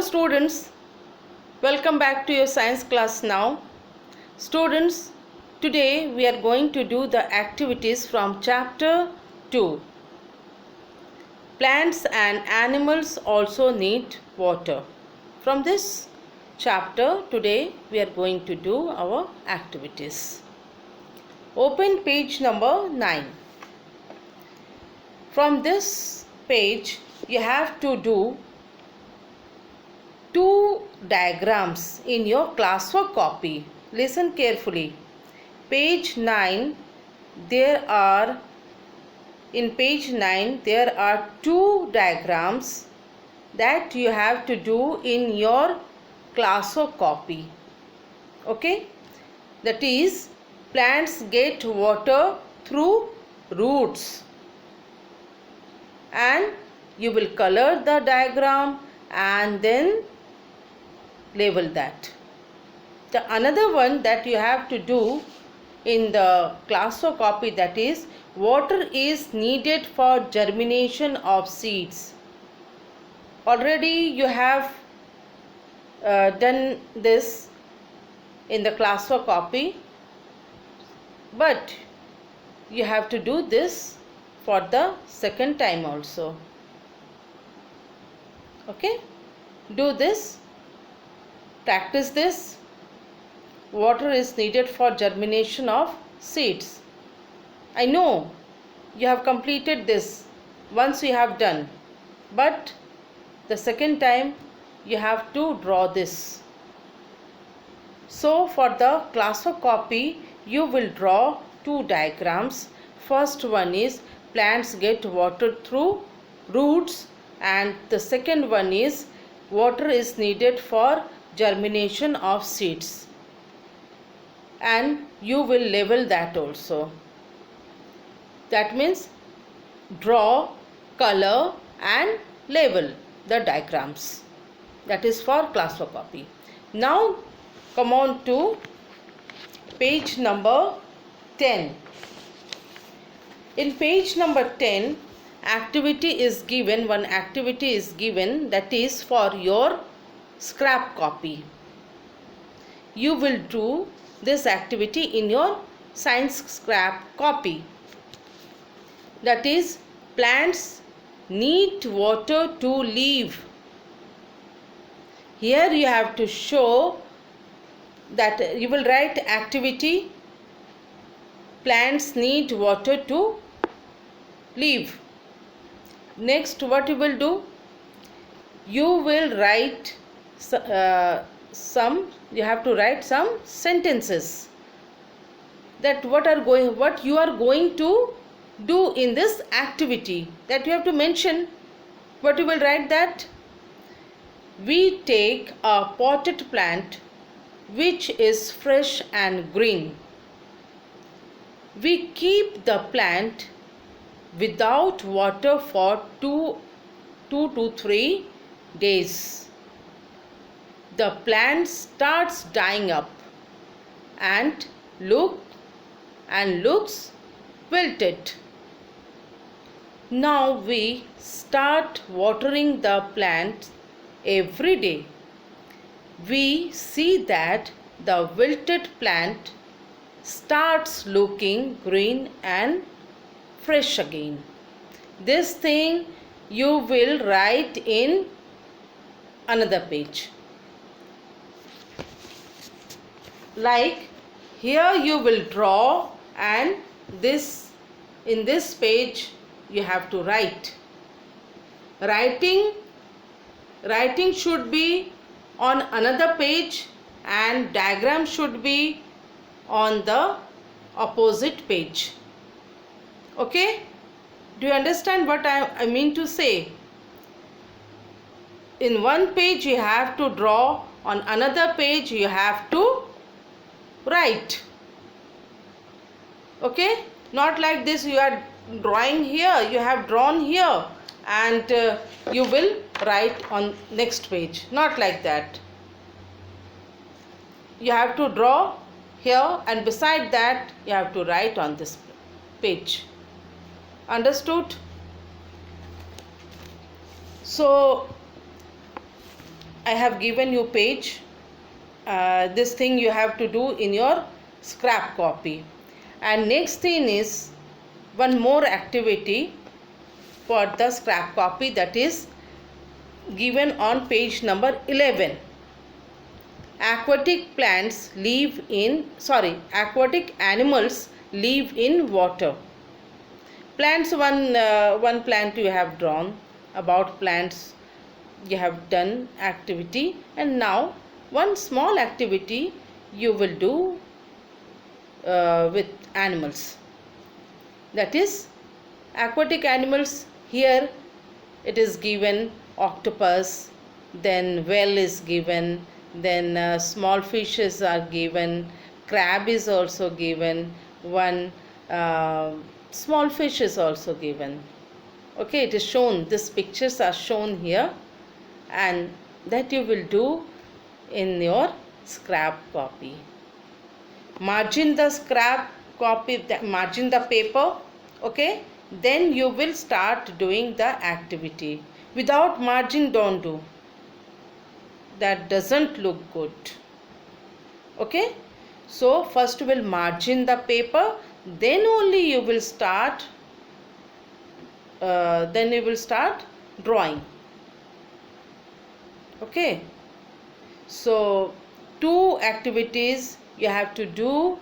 Hello students, welcome back to your science class now. Students, today we are going to do the activities from chapter 2. Plants and animals also need water. From this chapter, today we are going to do our activities. Open page number 9. From this page, you have to do two diagrams in your classwork copy. Listen carefully. Page 9, there are two diagrams that you have to do in your classwork copy. Okay? That is, plants get water through roots. And you will color the diagram and then label that. The another one that you have to do in the classwork copy, that is, water is needed for germination of seeds. Already you have done this in the classwork copy, but you have to do this for the second time also. Okay, do this, practice this. Water is needed for germination of seeds. I know you have completed this once you have done, but the second time you have to draw this. So for the classwork copy, you will draw two diagrams. First one is plants get water through roots, and the second one is water is needed for germination of seeds, and you will label that also. That means draw, color and label the diagrams. That is for classwork copy. Now come on to page number 10. In page number 10, activity is given, one activity is given, that is for your scrap copy. You will do this activity in your science scrap copy. That is, plants need water to live. Here you have to show that you will write activity plants need water to live. Next, what you will do? You will write you have to write some sentences that what you are going to do in this activity, that you have to mention. What you will write? That we take a potted plant which is fresh and green. We keep the plant without water for 2 to 3 days. The plant starts dying up and looks wilted. Now we start watering the plant every day. We see that the wilted plant starts looking green and fresh again. This thing you will write in another page. Like here you will draw, and in this page you have to write. Writing should be on another page and diagram should be on the opposite page. Okay? Do you understand what I mean to say? In one page you have to draw, on another page you have to write. Okay? Not like this, you are drawing here, you have drawn here, and you will write on next page. Not like that. You have to draw here, and beside that you have to write on this page. Understood? So I have given you page. This thing you have to do in your scrap copy. And next thing is one more activity for the scrap copy, that is given on page number 11. Aquatic animals live in water. Plants, one plant you have drawn. About plants you have done activity, and now one small activity you will do with animals, that is aquatic animals. Here it is given octopus, then whale is given, then small fishes are given, crab is also given, one small fish is also given. Okay, it is shown, these pictures are shown here, and that you will do in your scrap copy. Margin the scrap copy, margin the paper. Okay, then you will start doing the activity. Without margin, don't do, that doesn't look good. Okay, so first you will margin the paper, then only you will start drawing. Okay, so 2 activities you have to do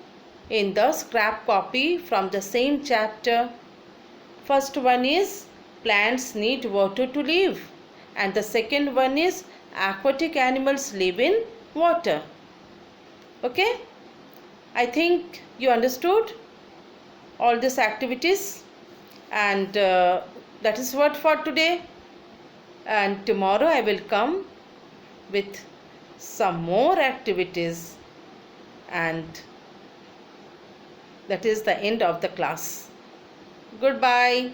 in the scrap copy from the same chapter. First one is plants need water to live, and the second one is aquatic animals live in water. Okay, I think you understood all these activities, and that is what for today. And tomorrow I will come with some more activities, and that is the end of the class. Goodbye.